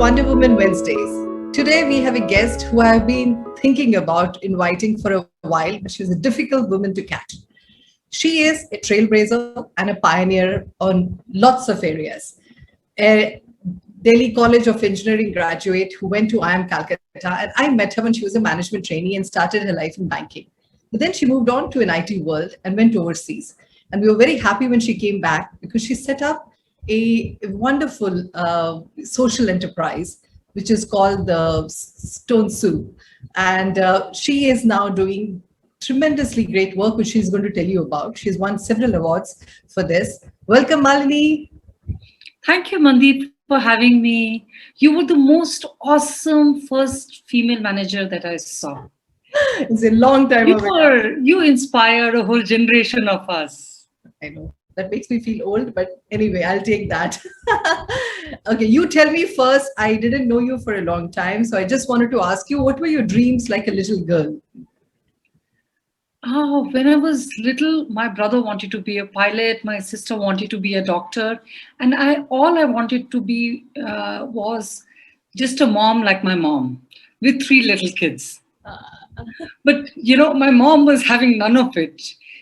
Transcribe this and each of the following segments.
WonderWoman Wednesdays. Today we have a guest who I have been thinking about inviting for a while, but she's a difficult woman to catch. She is a trailblazer and a pioneer on lots of areas. A Delhi College of Engineering graduate who went to IIM Calcutta, and I met her when she was a management trainee and started her life in banking. But then she moved on to an IT world and went overseas. And we were very happy when she came back because she set up a wonderful social enterprise, which is called the Stone Soup. And she is now doing tremendously great work, which she's going to tell you about. She's won several awards for this. Welcome, Malini. Thank you, Mandeep, for having me. You were the most awesome first female manager that I saw. It's a long time away. You inspired a whole generation of us. I know. That makes me feel old, but anyway, I'll take that. Okay, you tell me first. I didn't know you for a long time, so I just wanted to ask you, what were your dreams like a little girl? Oh, when I was little, my brother wanted to be a pilot, my sister wanted to be a doctor, and all I wanted to be was just a mom like my mom with 3 little kids. But my mom was having none of it.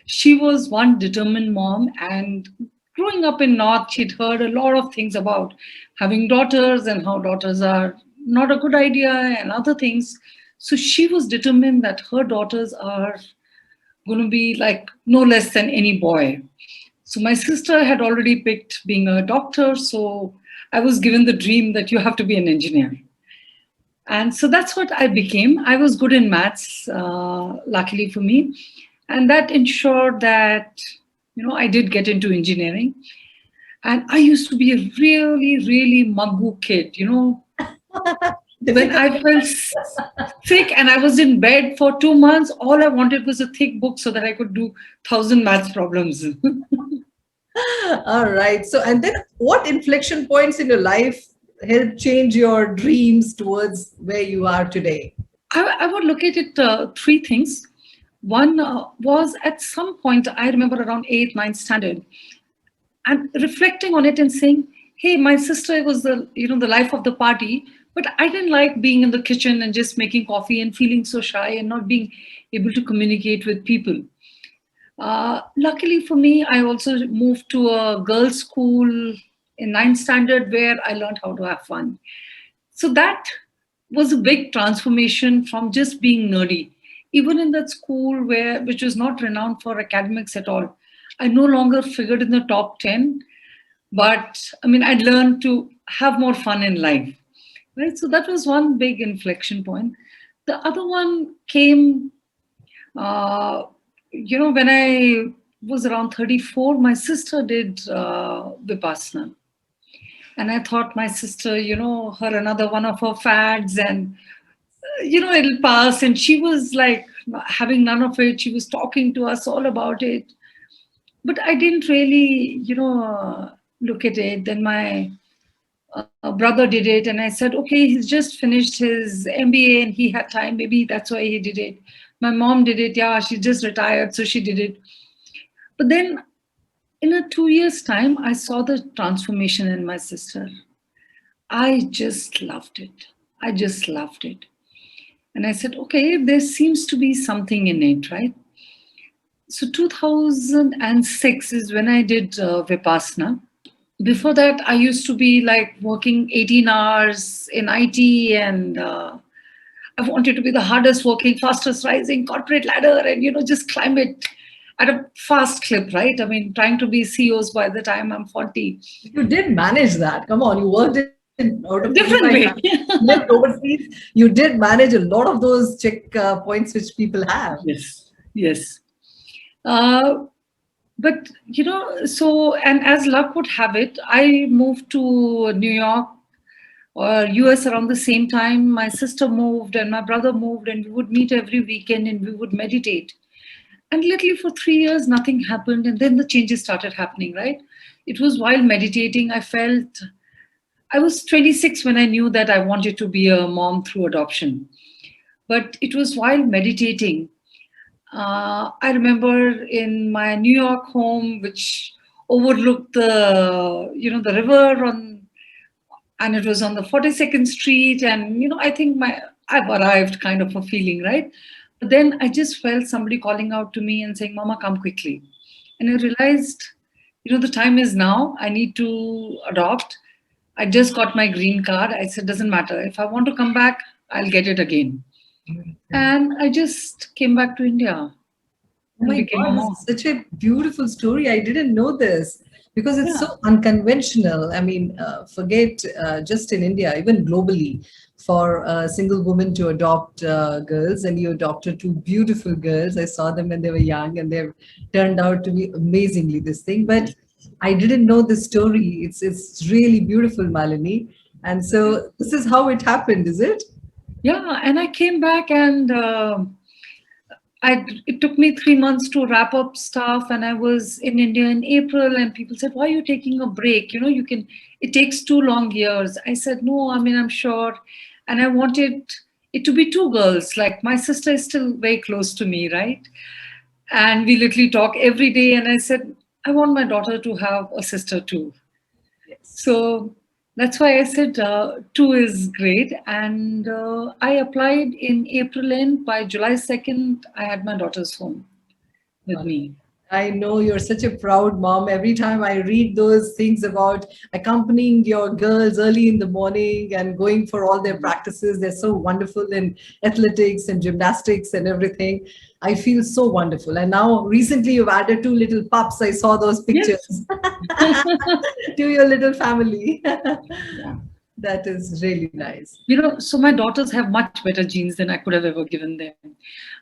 She was one determined mom, and growing up in North, she'd heard a lot of things about having daughters and how daughters are not a good idea and other things. So she was determined that her daughters are going to be like no less than any boy. So my sister had already picked being a doctor, so I was given the dream that you have to be an engineer. And so that's what I became. I was good in maths, luckily for me. And that ensured that, I did get into engineering. And I used to be a really, really muggu kid, When I felt sick and I was in bed for 2 months, all I wanted was a thick book so that I could do 1,000 maths problems. All right. So, and then what inflection points in your life helped change your dreams towards where you are today? I would look at it 3 things. One was at some point, I remember around 8th, 9th standard, and reflecting on it and saying, hey, my sister was the life of the party, but I didn't like being in the kitchen and just making coffee and feeling so shy and not being able to communicate with people. Luckily for me, I also moved to a girls' school in 9th standard where I learned how to have fun. So that was a big transformation from just being nerdy. Even in that school which was not renowned for academics at all, I no longer figured in the top 10, but I'd learned to have more fun in life, right? So that was one big inflection point. The other one came, when I was around 34, my sister did Vipassana. And I thought my sister, her another one of her fads and it'll pass. And she was like having none of it. She was talking to us all about it. But I didn't really, look at it. Then my brother did it. And I said, okay, he's just finished his MBA and he had time. Maybe that's why he did it. My mom did it. Yeah, she just retired. So she did it. But then in a 2 years' time, I saw the transformation in my sister. I just loved it. I just loved it. And I said, okay, there seems to be something in it, right? So 2006 is when I did Vipassana. Before that, I used to be like working 18 hours in IT and I wanted to be the hardest working, fastest rising corporate ladder and, just climb it at a fast clip, right? Trying to be CEOs by the time I'm 40. You did manage that. Come on, you worked in out of different way. Lived overseas. You did manage a lot of those check points which people have. Yes. But, so, and as luck would have it, I moved to New York or US around the same time. My sister moved and my brother moved and we would meet every weekend and we would meditate. And literally for 3 years, nothing happened. And then the changes started happening, right? It was while meditating, I was 26 when I knew that I wanted to be a mom through adoption. But it was while meditating. I remember in my New York home, which overlooked the river and it was on the 42nd Street. And, I think I've arrived kind of a feeling, right? But then I just felt somebody calling out to me and saying, Mama, come quickly. And I realized, the time is now. I need to adopt. I just got my green card. I said, doesn't matter. If I want to come back, I'll get it again. And I just came back to India Oh and my became a God, this mom. is such a beautiful story. I didn't know this because it's Yeah. so unconventional. I mean, forget just in India, even globally, for a single woman to adopt girls, and you adopted two beautiful girls. I saw them when they were young, and they've turned out to be amazingly this thing. But I didn't know this story. It's really beautiful, Malini. And so this is how it happened, is it? Yeah. And I came back and it took me 3 months to wrap up stuff, and I was in India in April, and people said, "Why are you taking a break? It takes 2 long years." I said, "No, I mean, I'm sure." And I wanted it to be two girls. Like my sister is still very close to me, right? And we literally talk every day. And I said, I want my daughter to have a sister too. Yes. So that's why I said two is great. And I applied in April end. By July 2nd, I had my daughters home with me. I know you're such a proud mom. Every time I read those things about accompanying your girls early in the morning and going for all their practices, they're so wonderful in athletics and gymnastics and everything. I feel so wonderful. And now, recently, you've added two little pups. I saw those Yes. pictures to your little family. Yeah. That is really nice. So my daughters have much better genes than I could have ever given them.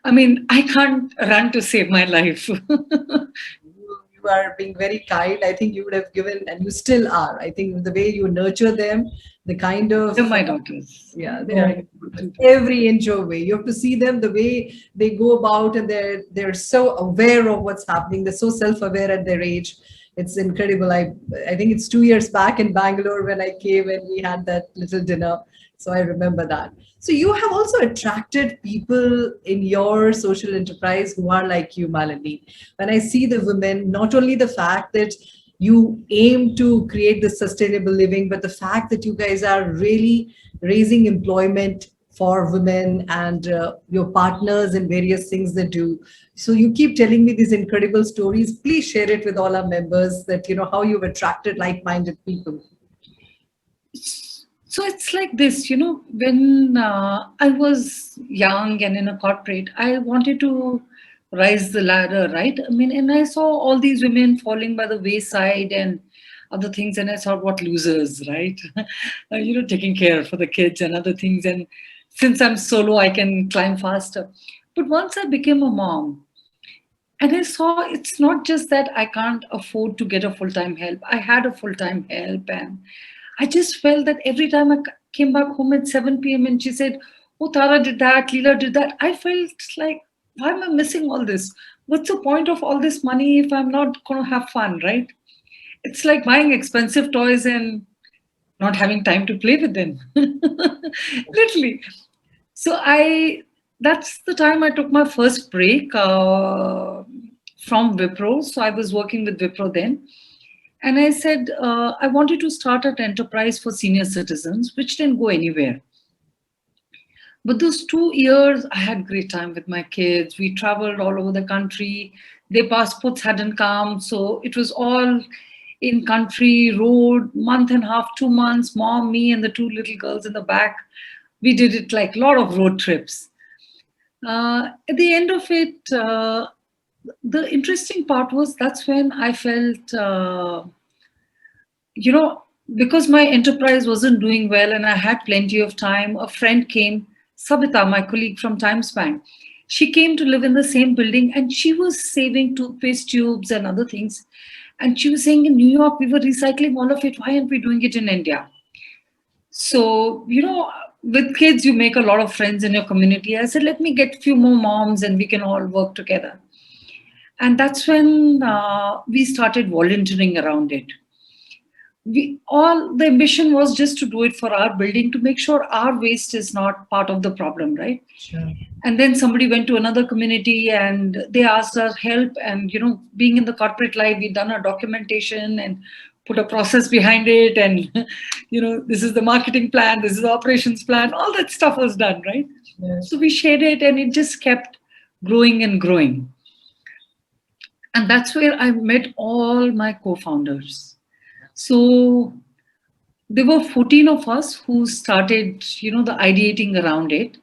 I mean, I can't run to save my life. You are being very kind. I think you would have given, and you still are. I think the way you nurture them, the kind of They're my daughters. yeah, they are No. every inch of way. You have to see them the way they go about, and they're so aware of what's happening. They're so self-aware at their age. It's incredible. I think it's 2 years back in Bangalore when I came and we had that little dinner. So I remember that. So you have also attracted people in your social enterprise who are like you, Malini. When I see the women, not only the fact that you aim to create this sustainable living, but the fact that you guys are really raising employment for women and your partners in various things they do. So you keep telling me these incredible stories. Please share it with all our members that how you've attracted like-minded people. So it's like this, when I was young and in a corporate, I wanted to rise the ladder, right? I mean, and I saw all these women falling by the wayside and other things, and I thought, what losers, right? Taking care for the kids and other things. And since I'm solo, I can climb faster. But once I became a mom, and I saw it's not just that I can't afford to get a full time help. I had a full time help, and I just felt that every time I came back home at 7 p.m. and she said, "Oh, Tara did that, Leela did that," I felt like, why am I missing all this? What's the point of all this money if I'm not going to have fun, right? It's like buying expensive toys and not having time to play with them. Literally. So that's the time I took my first break from Wipro. So I was working with Wipro then. And I said, I wanted to start an enterprise for senior citizens, which didn't go anywhere. But those 2 years, I had great time with my kids. We traveled all over the country. Their passports hadn't come. So it was all in country, road, month and a half, 2 months, mom, me, and the two little girls in the back. We did it like a lot of road trips. At the end of it, the interesting part was that's when I felt, because my enterprise wasn't doing well and I had plenty of time, a friend came, Sabita, my colleague from Timespan. She came to live in the same building and she was saving toothpaste tubes and other things. And she was saying, in New York, we were recycling all of it. Why aren't we doing it in India? So, with kids, you make a lot of friends in your community. I said, let me get a few more moms and we can all work together. And that's when we started volunteering around it. The ambition was just to do it for our building to make sure our waste is not part of the problem, right? Sure. And then somebody went to another community and they asked our help. And, being in the corporate life, we've done our documentation and put a process behind it, and this is the marketing plan, this is the operations plan, all that stuff was done, right? Yeah. So we shared it, and it just kept growing and growing. And that's where I met all my co-founders. So there were 14 of us who started, the ideating around it.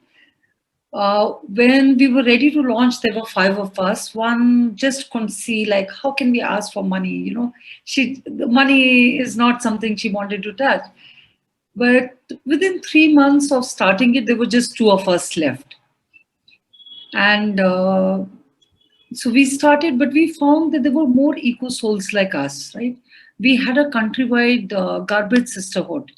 When we were ready to launch, there were 5 of us. One just couldn't see, like, how can we ask for money? The money is not something she wanted to touch. But within 3 months of starting it, there were just 2 of us left. And so we started, but we found that there were more eco souls like us, right? We had a countrywide garbage sisterhood.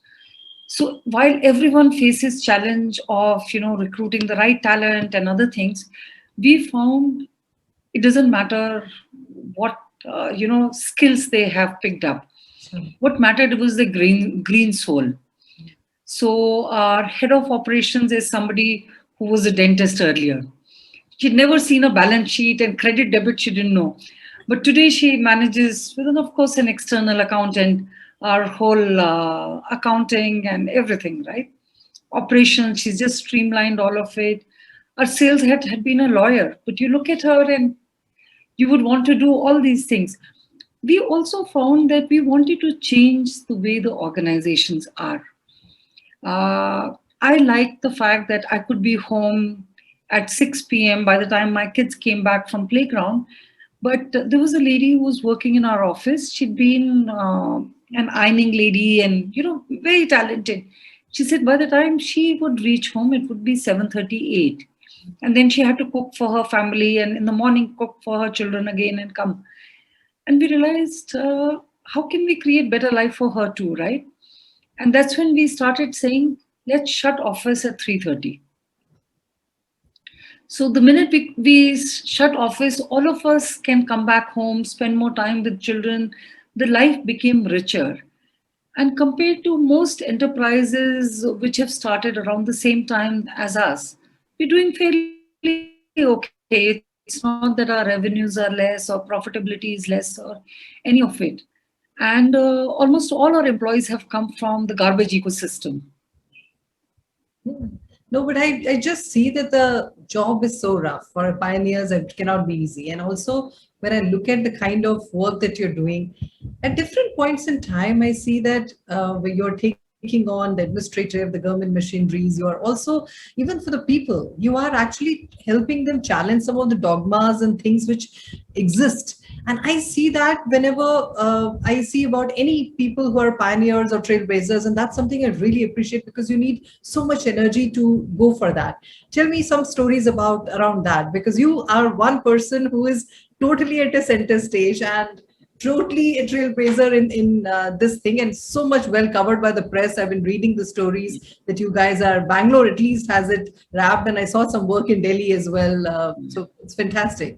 So while everyone faces challenge of recruiting the right talent and other things, we found it doesn't matter what skills they have picked up. Sure. What mattered was the green soul. So our head of operations is somebody who was a dentist earlier. She'd never seen a balance sheet, and credit debit she didn't know. But today she manages, with, of course, an external accountant, our whole accounting and everything, right? Operations, she's just streamlined all of it. Our sales head had been a lawyer, but you look at her and you would want to do all these things. We also found that we wanted to change the way the organizations are. I liked the fact that I could be home at 6 p.m. by the time my kids came back from playground. But there was a lady who was working in our office. She'd been an ironing lady and, very talented. She said by the time she would reach home, it would be 7:38. And then she had to cook for her family, and in the morning cook for her children again and come. And we realized, how can we create better life for her too, right? And that's when we started saying, let's shut office at 3:30. So the minute we shut office, all of us can come back home, spend more time with children. The life became richer. And compared to most enterprises which have started around the same time as us, we're doing fairly okay. It's not that our revenues are less or profitability is less or any of it. And almost all our employees have come from the garbage ecosystem. Yeah. No, but I just see that the job is so rough for pioneers. It cannot be easy. And also, when I look at the kind of work that you're doing, at different points in time, I see that when you're taking on the administrative, the government machineries, you are also, even for the people, you are actually helping them challenge some of the dogmas and things which exist. And I see that whenever I see about any people who are pioneers or trailblazers, and that's something I really appreciate because you need so much energy to go for that. Tell me some stories about around that, because you are one person who is totally at a center stage and totally a trailblazer in this thing, and so much well covered by the press. I've been reading the stories that you guys are, Bangalore at least has it wrapped, and I saw some work in Delhi as well. So it's fantastic.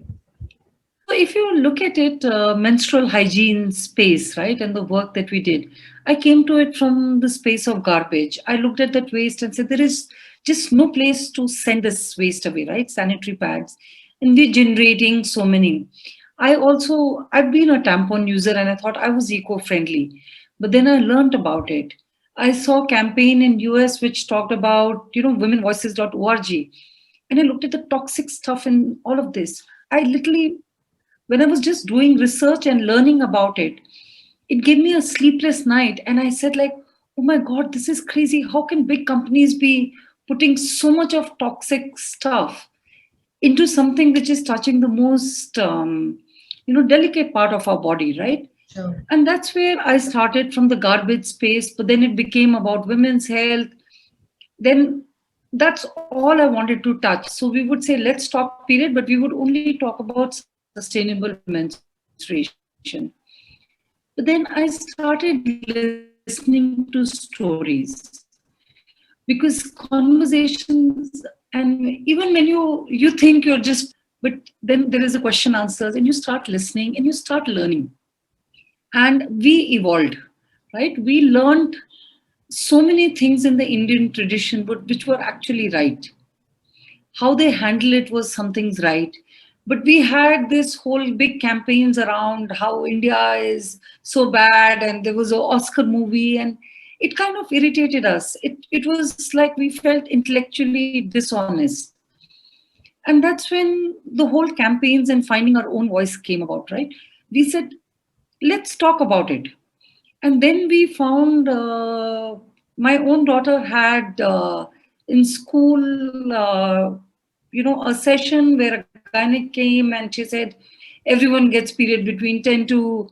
So if you look at it, menstrual hygiene space, right, and the work that we did, I came to it from the space of garbage. I looked at that waste and said, there is just no place to send this waste away, right? Sanitary pads. And we're generating so many. I've been a tampon user and I thought I was eco-friendly. But then I learned about it. I saw a campaign in US which talked about, womenvoices.org. And I looked at the toxic stuff in all of this. I literally, when I was just doing research and learning about it, it gave me a sleepless night. And I said, like, oh my God, this is crazy. How can big companies be putting so much of toxic stuff into something which is touching the most, delicate part of our body, right? Sure. And that's where I started from the garbage space, but then it became about women's health. Then that's all I wanted to touch. So we would say, let's talk period, but we would only talk about sustainable menstruation. But then I started listening to stories because conversations, and even when you think you're just, but then there is a question answers and you start listening and you start learning. And we evolved, right? We learned so many things in the Indian tradition, which were actually right. How they handle it was something's right. We But we had this whole big campaigns around how India is so bad, and there was an Oscar movie, and it kind of irritated us. It was like we felt intellectually dishonest. And that's when the whole campaigns and finding our own voice came about, right? We said, let's talk about it. And then we found my own daughter had in school, a session where a gynec came and she said, everyone gets period between 10 to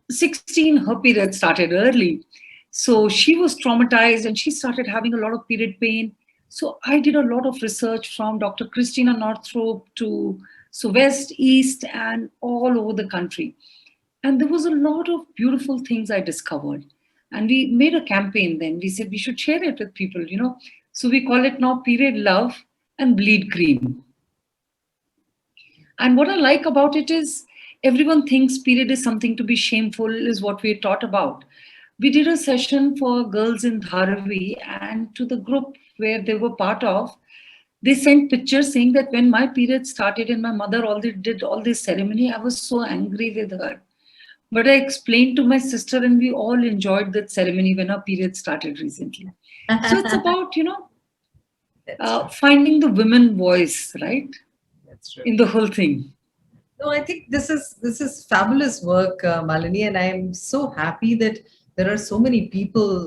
16. Her period started early. So she was traumatized and she started having a lot of period pain. So I did a lot of research from Dr. Christina Northrup to so West, East, and all over the country. And there was a lot of beautiful things I discovered. And we made a campaign then. We said we should share it with people. So we call it now Period Love and Bleed Green. And what I like about it is everyone thinks period is something to be shameful, is what we're taught about. We did a session for girls in Dharavi, and to the group where they were part of, they sent pictures saying that when my period started and my mother did all this ceremony, I was so angry with her. But I explained to my sister, and we all enjoyed that ceremony when our period started recently. So it's about, That's true. finding the women voice, right, That's true. in the whole thing. No, I think this is fabulous work, Malini, and I am so happy that there are so many people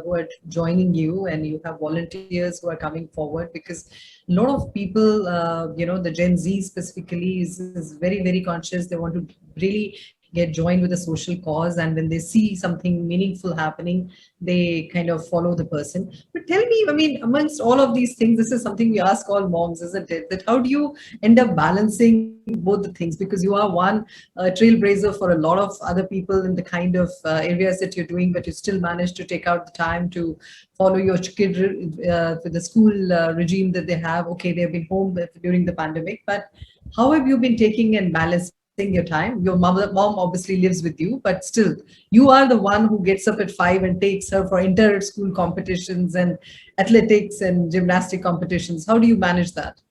who are joining you, and you have volunteers who are coming forward, because a lot of people, the Gen Z specifically, is very, very conscious. They want to really get joined with a social cause, and when they see something meaningful happening, they kind of follow the person. But tell me, I mean, amongst all of these things, this is something we ask all moms, isn't it? That how do you end up balancing both the things, because you are one trailblazer for a lot of other people in the kind of areas that you're doing, but you still manage to take out the time to follow your kid with the school regime that they have. Okay, they've been home during the pandemic, but how have you been taking and balancing your time? Your mom obviously lives with you, but still, you are the one who gets up at 5 and takes her for inter-school competitions and athletics and gymnastic competitions. How do you manage that?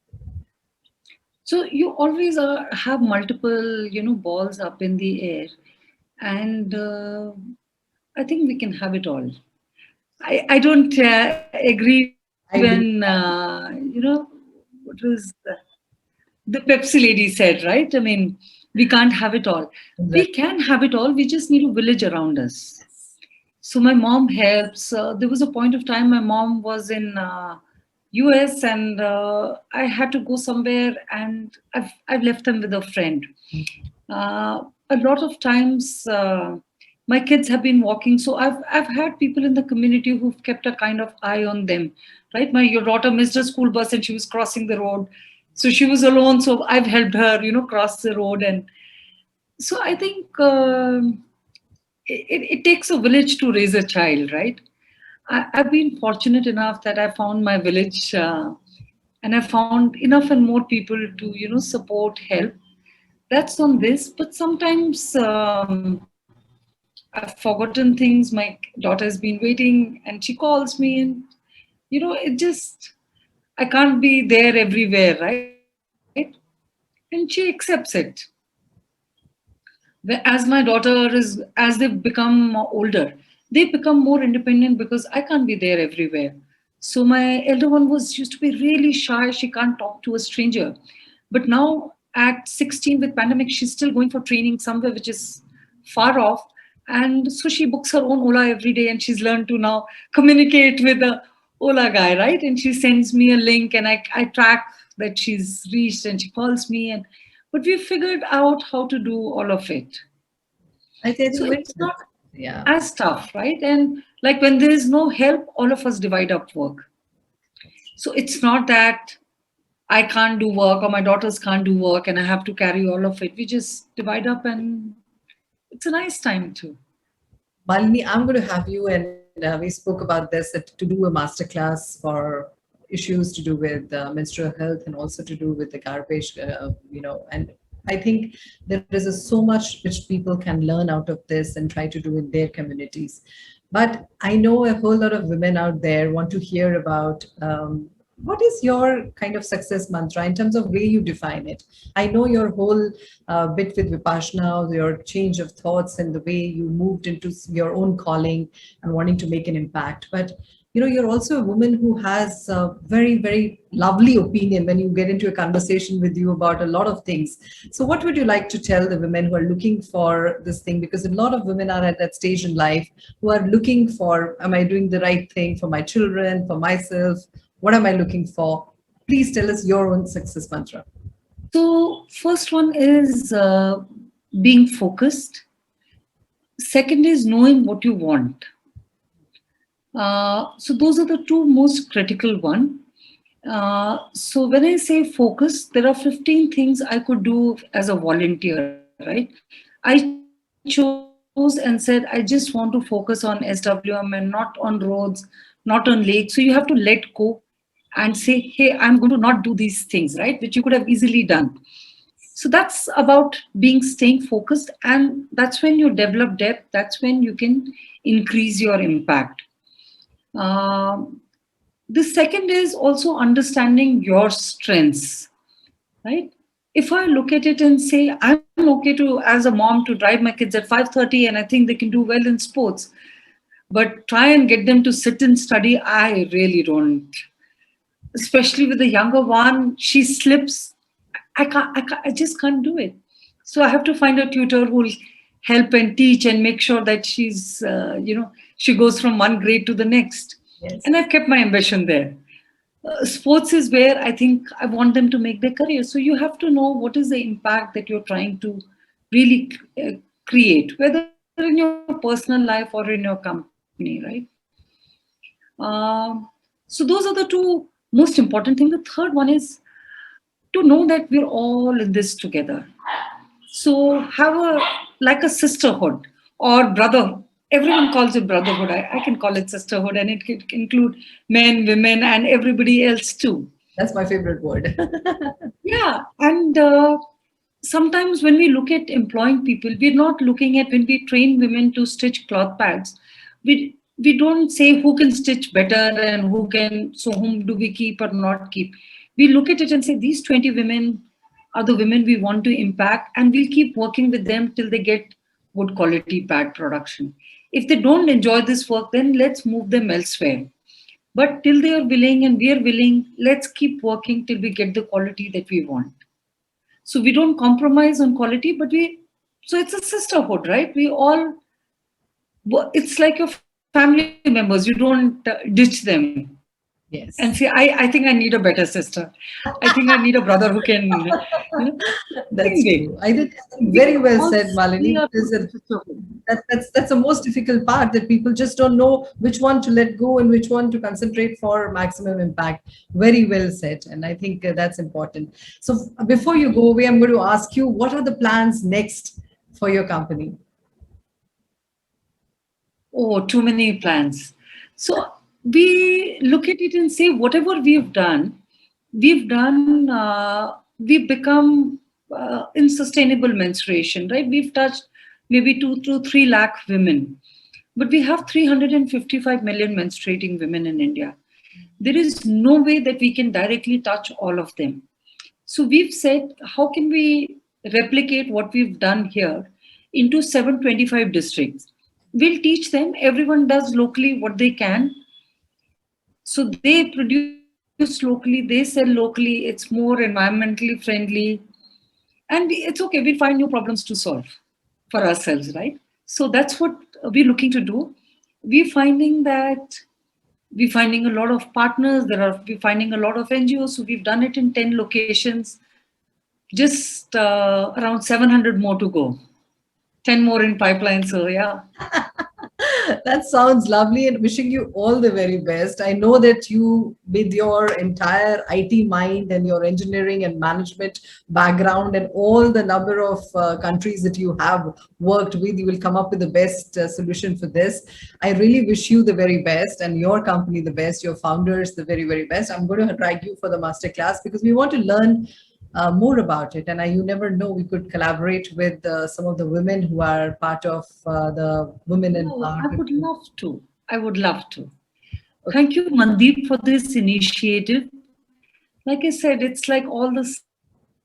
So you always have multiple, balls up in the air, and I think we can have it all. I don't agree when I believe what was the Pepsi lady said, right? I mean, we can't have it all. We that. can have it all. We just need a village around us. So my mom helps. There was a point of time my mom was in US, and I had to go somewhere, and I've left them with a friend. A lot of times my kids have been walking, so I've had people in the community who've kept a kind of eye on them, right? Your daughter missed a school bus and she was crossing the road, so she was alone, so I've helped her cross the road. And so I think it takes a village to raise a child, right? I've been fortunate enough that I found my village, and I found enough and more people to support, help. That's on this. But sometimes I've forgotten things. My daughter has been waiting and she calls me, and it just, I can't be there everywhere, right? And she accepts it. As they've become older, they become more independent because I can't be there everywhere. So my elder one used to be really shy. She can't talk to a stranger. But now at 16 with pandemic, she's still going for training somewhere which is far off. And so she books her own Ola every day, and she's learned to now communicate with the Ola guy, right? And she sends me a link, and I track that she's reached, and she calls me. And but we figured out how to do all of it. I think So when, it's not yeah. as tough, right? And like when there is no help, all of us divide up work. So it's not that I can't do work or my daughters can't do work and I have to carry all of it. We just divide up, and it's a nice time too. Malini, I'm going to have you, and we spoke about this, that to do a masterclass for issues to do with menstrual health, and also to do with the garbage, and I think there is so much which people can learn out of this and try to do in their communities. But I know a whole lot of women out there want to hear about What is your kind of success mantra in terms of way you define it? I know your whole bit with Vipassana, your change of thoughts and the way you moved into your own calling and wanting to make an impact. But you're also a woman who has a very, very lovely opinion when you get into a conversation with you about a lot of things. So, what would you like to tell the women who are looking for this thing? Because a lot of women are at that stage in life who are looking for, am I doing the right thing for my children, for myself? What am I looking for? Please tell us your own success mantra. So, first one is being focused. Second is knowing what you want. So those are the two most critical one. So when I say focus, there are 15 things I could do as a volunteer, right? I chose and said, I just want to focus on SWM and not on roads, not on lakes. So you have to let go and say, hey, I'm going to not do these things, right? Which you could have easily done. So that's about being staying focused, and that's when you develop depth. That's when you can increase your impact. Um, the second is also understanding your strengths, right? If I look at it and say I'm okay to, as a mom, to drive my kids at 5:30 and I think they can do well in sports, but try and get them to sit and study, I really don't. Especially with the younger one, she slips. I just can't do it. So I have to find a tutor who will help and teach and make sure that she goes from one grade to the next. Yes. And I've kept my ambition there. Sports is where I think I want them to make their career. So you have to know what is the impact that you're trying to really create, whether in your personal life or in your company, right? So those are the two most important things. The third one is to know that we're all in this together. So have like a sisterhood or brother. Everyone calls it brotherhood. I can call it sisterhood, and it could include men, women, and everybody else too. That's my favorite word. Yeah, and sometimes when we look at employing people, we're not looking at, when we train women to stitch cloth pads, we don't say who can stitch better and who can, so whom do we keep or not keep. We look at it and say these 20 women are the women we want to impact, and we'll keep working with them till they get good quality pad production. If they don't enjoy this work, then let's move them elsewhere. But till they are willing and we are willing, let's keep working till we get the quality that we want. So we don't compromise on quality, but so it's a sisterhood, right? We all, it's like your family members. You don't ditch them and say, I think I Yes. need a better sister. I think I need a brother who can, anyway, That's true. I did we very all well said, see our Malini, because sisterhood. that's the most difficult part, that people just don't know which one to let go and which one to concentrate for maximum impact. Very well said, and I think that's important. So before you go away, I'm going to ask you, what are the plans next for your company? Oh, too many plans. So we look at it and say, whatever we've become in sustainable menstruation, right? We've touched maybe 2 to 3 lakh women, but we have 355 million menstruating women in India. There is no way that we can directly touch all of them. So we've said, how can we replicate what we've done here into 725 districts? We'll teach them. Everyone does locally what they can. So they produce locally, they sell locally. It's more environmentally friendly. And it's okay. We'll find new problems to solve for ourselves, right? So that's what we're looking to do. We're finding that we're finding a lot of partners. We're finding a lot of NGOs. So we've done it in 10 locations. Just around 700 more to go. 10 more in pipeline. So yeah. That sounds lovely, and wishing you all the very best. I know that you, with your entire IT mind and your engineering and management background and all the number of countries that you have worked with, you will come up with the best solution for this. I really wish you the very best and your company the best, your founders the very, very best. I'm going to drag you for the masterclass because we want to learn more about it. And you never know, we could collaborate with some of the women who are part of the Women Oh, I Empowerment. would love to. I would love to. Okay. Thank you, Mandeep, for this initiative. like I said, it's like all the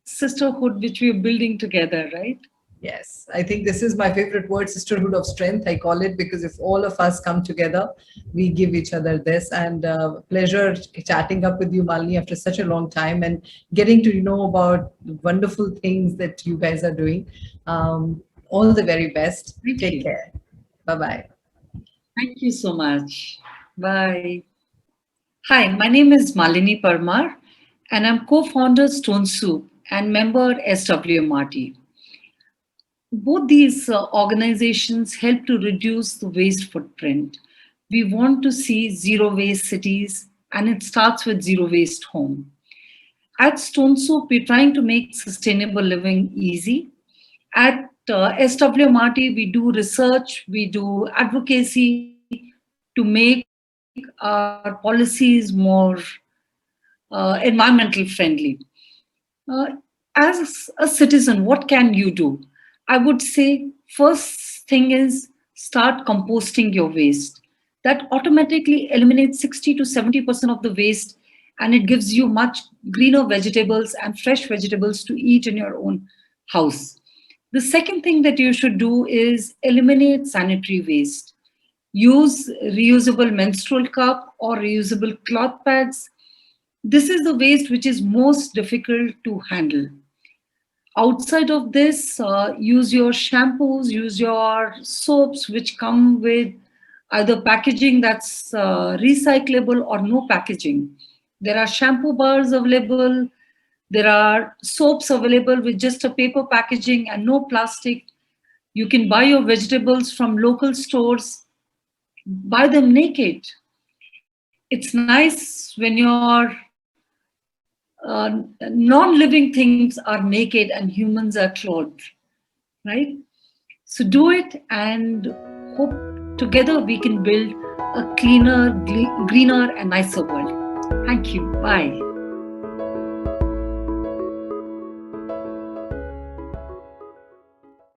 sisterhood which we are building together, right? Yes, I think this is my favorite word, sisterhood of strength. I call it because if all of us come together, we give each other this. And pleasure chatting up with you, Malini, after such a long time and getting to know about the wonderful things that you guys are doing. All the very best. Thank Take you. care. Bye bye. Thank you so much. Bye. Hi, my name is Malini Parmar, and I'm co-founder Stone Soup and member SWMRT. Both these organizations help to reduce the waste footprint. We want to see zero waste cities, and it starts with zero waste home. At Stone Soup, we're trying to make sustainable living easy. At SWMRT, we do research, we do advocacy to make our policies more environmental friendly. Uh, as a citizen, what can you do? I would say first thing is start composting your waste. That automatically eliminates 60 to 70% of the waste, and it gives you much greener vegetables and fresh vegetables to eat in your own house. The second thing that you should do is eliminate sanitary waste. Use reusable menstrual cup or reusable cloth pads. This is the waste which is most difficult to handle. Outside of this, use your shampoos, use your soaps, which come with either packaging that's recyclable or no packaging. There are shampoo bars available, there are soaps available with just a paper packaging and no plastic. You can buy your vegetables from local stores, buy them naked. It's nice when your non-living things are naked and humans are clothed, right? So do it and hope together we can build a cleaner, greener, and nicer world. Thank you. Bye.